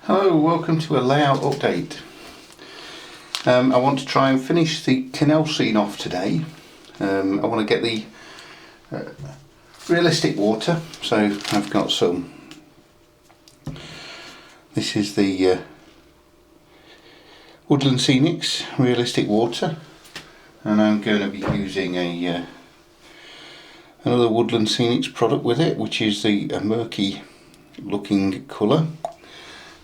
Hello, welcome to a layout update. I want to try and finish the canal scene off today. I want to get the realistic water, so I've got some. This is the woodland scenics realistic water, and I'm going to be using another woodland scenics product with it, which is the murky looking colour.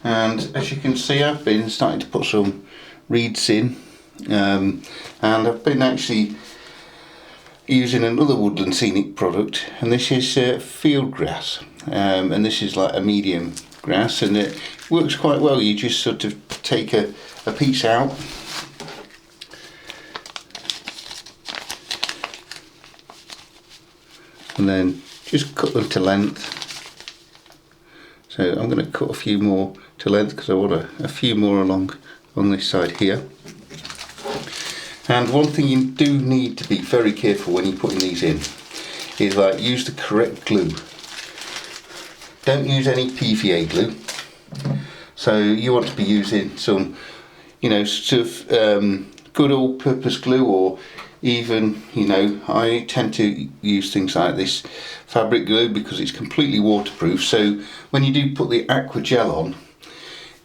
And as you can see, I've been starting to put some reeds in, and I've been actually using another woodland scenic product, and this is field grass, and this is like a medium grass, and it works quite well. You just sort of take a piece out and then just cut them to length. So I'm going to cut a few more to length because I want a few more along this side here. And one thing you do need to be very careful when you're putting these in is like use the correct glue. Don't use any PVA glue. So you want to be using some, sort of good all-purpose glue, or even, I tend to use things like this fabric glue because it's completely waterproof. So when you do put the aqua gel on,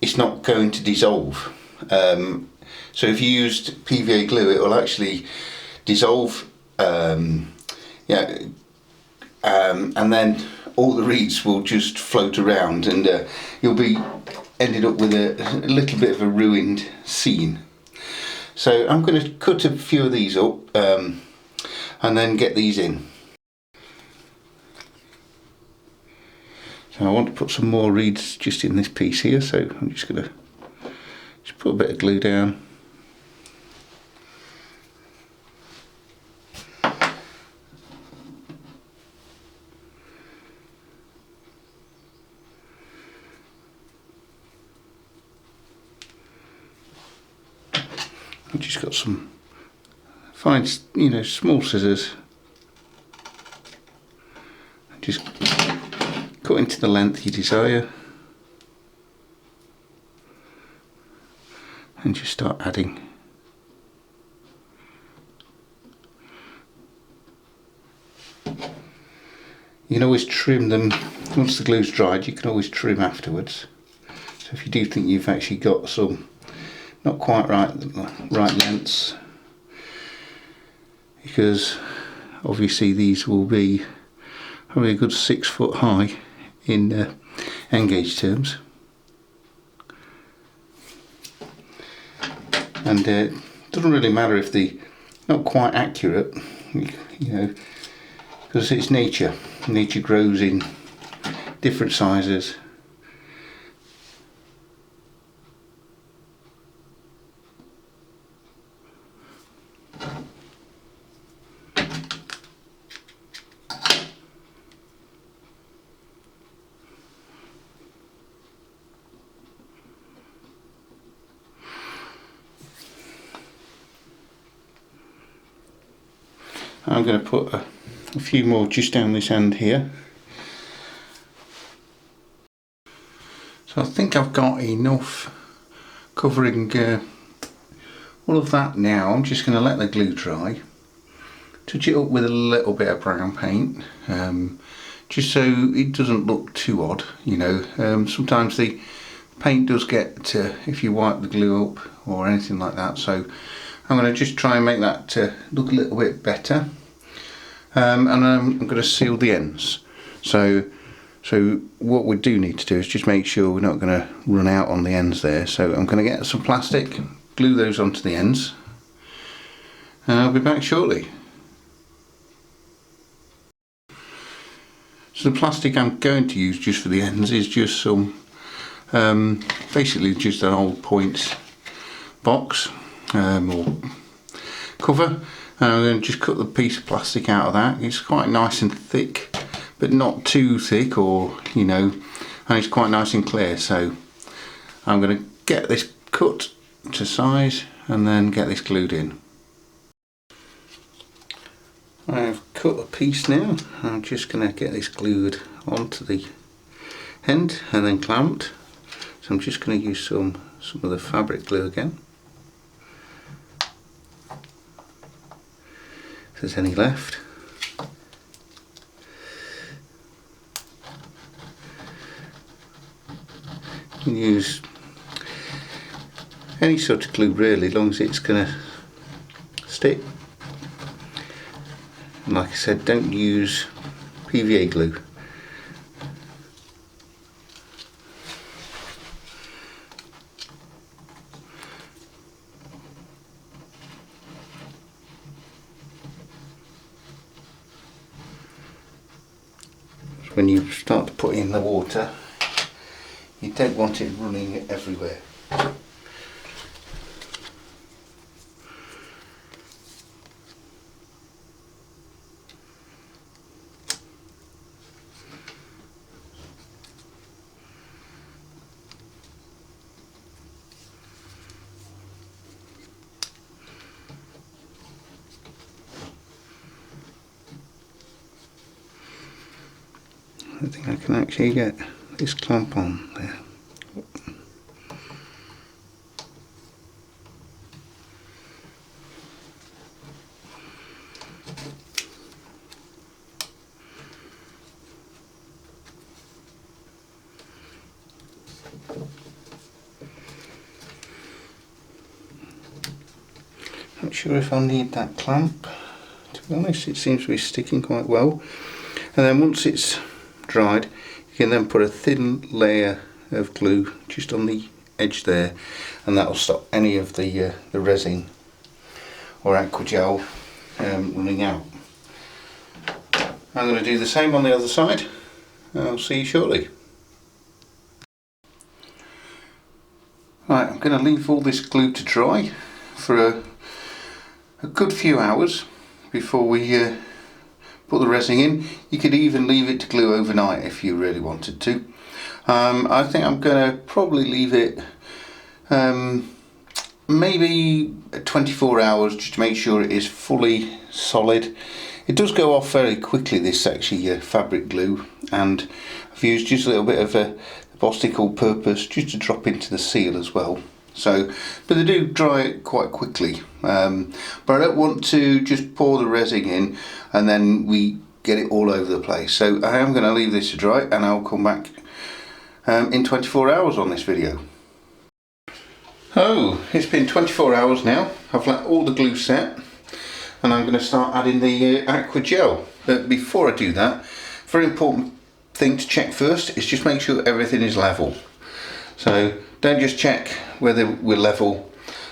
it's not going to dissolve. So if you used PVA glue, it will actually dissolve, and then all the reeds will just float around, and you'll be ended up with a little bit of a ruined scene. So I'm going to cut a few of these up and then get these in. So I want to put some more reeds just in this piece here, so I'm just going to put a bit of glue down. I've just got some fine, small scissors. Just cut into the length you desire, and just start adding. You can always trim them once the glue's dried. You can always trim afterwards. So if you do think you've actually got some not quite right lengths, because obviously these will be probably a good 6 foot high in N-gauge terms, and it doesn't really matter if they're not quite accurate, because it's nature. Nature grows in different sizes. I'm going to put a few more just down this end here. So I think I've got enough covering all of that now. I'm just going to let the glue dry, touch it up with a little bit of brown paint, just so it doesn't look too odd. Sometimes the paint does get if you wipe the glue up or anything like that, so I'm going to just try and make that look a little bit better, and I'm going to seal the ends. So what we do need to do is just make sure we're not going to run out on the ends there. So I'm going to get some plastic, glue those onto the ends, and I'll be back shortly. So the plastic I'm going to use just for the ends is just some, basically just an old points box or cover, and I'm going to just cut the piece of plastic out of that. It's quite nice and thick, but not too thick, or and it's quite nice and clear. So I'm going to get this cut to size and then get this glued in. I've cut a piece now. I'm just going to get this glued onto the end and then clamped. So I'm just going to use some of the fabric glue again, if there's any left. You can use any sort of glue really, as long as it's going to stick. And like I said, don't use PVA glue. When you start to put in the water, you don't want it running everywhere. I think I can actually get this clamp on there. Not sure if I'll need that clamp. To be honest, it seems to be sticking quite well. And then once it's dried, you can then put a thin layer of glue just on the edge there, and that will stop any of the resin or aqua gel running out. I'm going to do the same on the other side, and I'll see you shortly. Right, I'm going to leave all this glue to dry for a good few hours before we put the resin in. You could even leave it to glue overnight if you really wanted to. I think I'm going to probably leave it maybe 24 hours just to make sure it is fully solid. It does go off very quickly, this actually fabric glue, and I've used just a little bit of a Bostik all-purpose just to drop into the seal as well. So, but they do dry quite quickly, but I don't want to just pour the resin in and then we get it all over the place. So I am going to leave this to dry, and I'll come back in 24 hours on this video. Oh, it's been 24 hours now. I've let all the glue set, and I'm going to start adding the aqua gel. But before I do that, very important thing to check first is just make sure everything is level. So don't just check whether we're level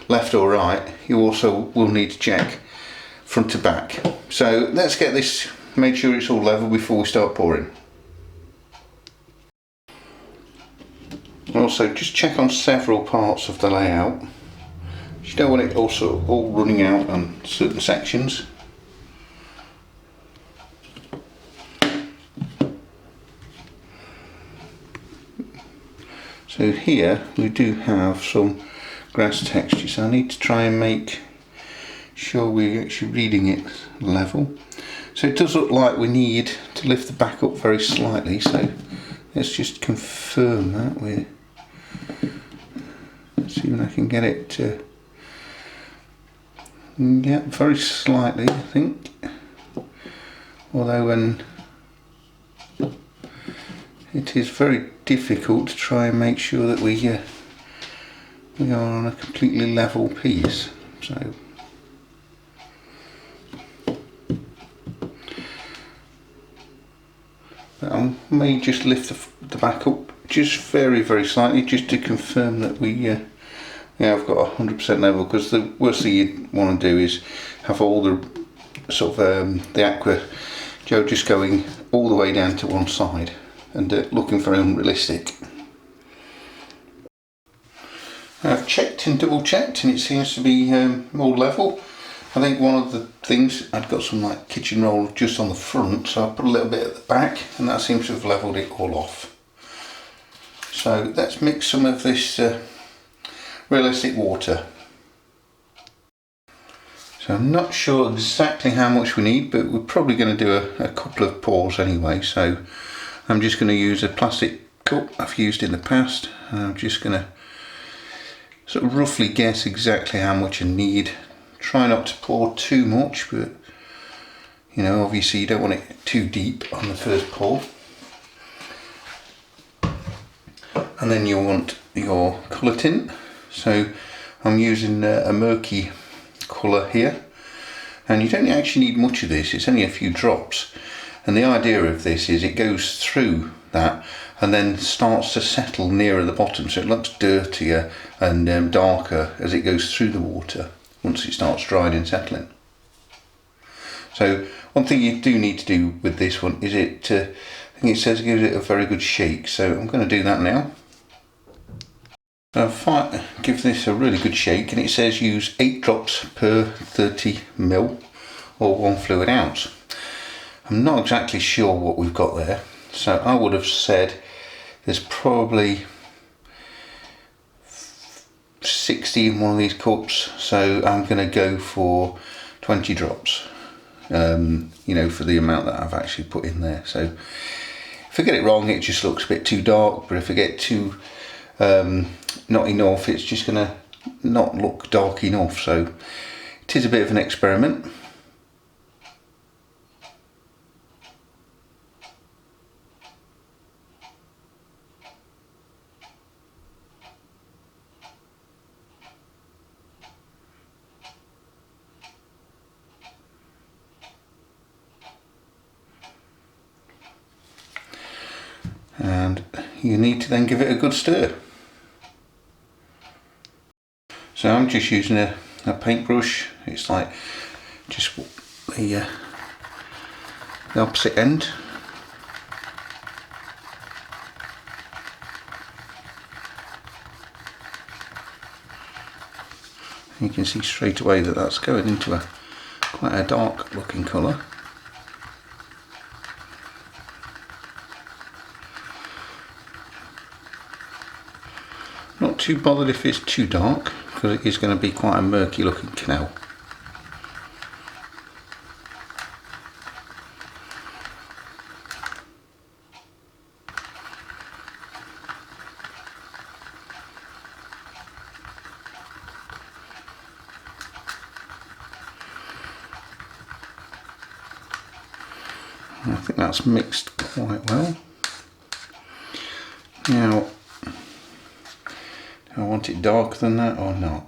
left or right, you also will need to check front to back. So let's get this, make sure it's all level before we start pouring. Also just check on several parts of the layout. You don't want it also all running out on certain sections. So here we do have some grass texture, so I need to try and make sure we're actually reading it level. So it does look like we need to lift the back up very slightly, so let's just confirm that. Let's see when I can get it to, yeah, very slightly I think, although when it is very difficult to try and make sure that we are on a completely level piece. So but I may just lift the back up just very slightly, just to confirm that we I've got 100% level, because the worst thing you want to do is have all the sort of the aqua gel just going all the way down to one side and looking very unrealistic. I've checked and double checked, and it seems to be more level. I think one of the things, I'd got some like kitchen roll just on the front, so I put a little bit at the back, and that seems to have levelled it all off. So let's mix some of this realistic water. So I'm not sure exactly how much we need, but we're probably going to do a couple of pours anyway, so I'm just going to use a plastic cup I've used in the past, and I'm just going to sort of roughly guess exactly how much I need. Try not to pour too much, but you know, obviously you don't want it too deep on the first pour. And then you'll want your colour tint. So I'm using a murky colour here, and you don't actually need much of this, it's only a few drops. And the idea of this is it goes through that and then starts to settle nearer the bottom, so it looks dirtier and darker as it goes through the water once it starts drying and settling. So one thing you do need to do with this one is I think it says it gives it a very good shake, so I'm going to do that now. I'll give this a really good shake, and it says use 8 drops per 30 ml or 1 fluid ounce. I'm not exactly sure what we've got there, so I would have said there's probably 60 in one of these cups, so I'm going to go for 20 drops, you know, for the amount that I've actually put in there. So if I get it wrong, it just looks a bit too dark, but if I get too not enough, it's just going to not look dark enough. So it is a bit of an experiment. And you need to then give it a good stir. So I'm just using a paintbrush. It's like just the opposite end. You can see straight away that that's going into quite a dark looking colour. Not too bothered if it's too dark, because it is going to be quite a murky looking canal. I think that's mixed quite well. Now, do I want it darker than that or not?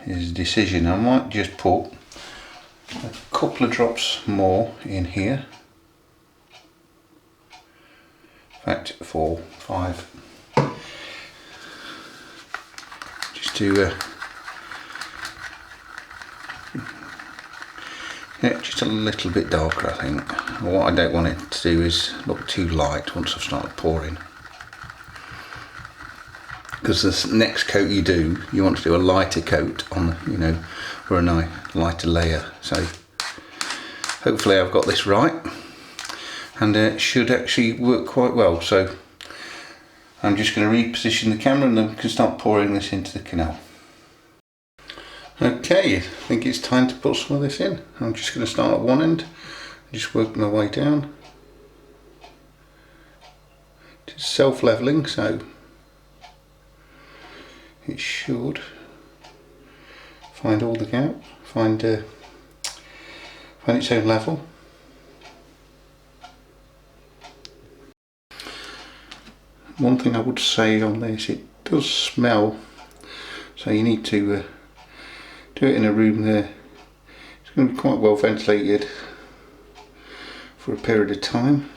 Here's a decision. I might just put a couple of drops more in here. In fact, 4, 5. Just to yeah, just a little bit darker, I think. What I don't want it to do is look too light once I've started pouring. Because the next coat you do, you want to do a lighter coat on, you know, or a lighter layer. So hopefully I've got this right, and it should actually work quite well. So I'm just going to reposition the camera, and then we can start pouring this into the canal. Okay, I think it's time to put some of this in. I'm just going to start at one end and just work my way down. It's self-leveling, so it should find all the gap, find its own level. One thing I would say on this, it does smell, so you need to do it in a room there. It's going to be quite well ventilated for a period of time.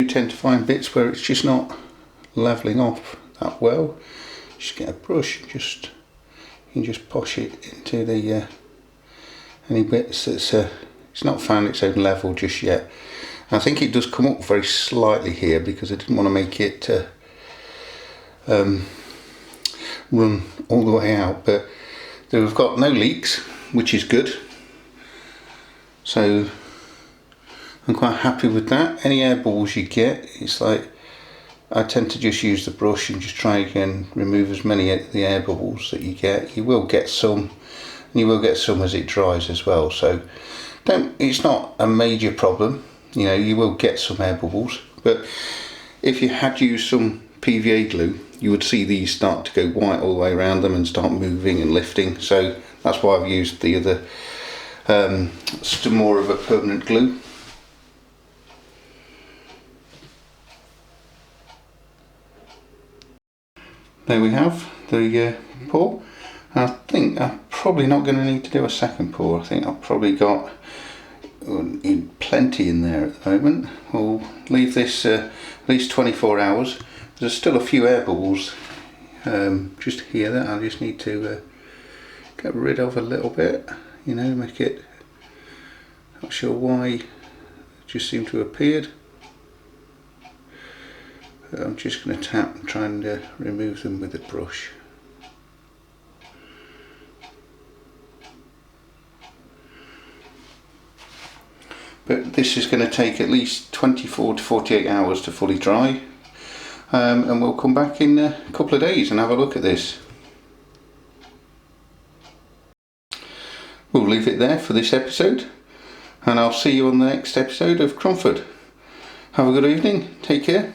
Tend to find bits where it's just not leveling off that well. Just get a brush, you can just push it into the any bits that's it's not found its own level just yet. I think it does come up very slightly here because I didn't want to make it run all the way out, but we've got no leaks, which is good, so I'm quite happy with that. Any air bubbles you get, it's like I tend to just use the brush and just try and remove as many of the air bubbles that you get. You will get some, and you will get some as it dries as well, so it's not a major problem. You know, you will get some air bubbles, but if you had used some PVA glue, you would see these start to go white all the way around them and start moving and lifting. So that's why I've used the other, more of a permanent glue. There we have the pour. I think I'm probably not going to need to do a second pour. I think I've probably got plenty in there at the moment. We'll leave this at least 24 hours. There's still a few air bubbles just here that I just need to get rid of a little bit, you know, make it, not sure why it just seemed to have appeared. I'm just going to tap and try and remove them with a brush. But this is going to take at least 24 to 48 hours to fully dry, and we'll come back in a couple of days and have a look at this. We'll leave it there for this episode, and I'll see you on the next episode of Cromford. Have a good evening, take care.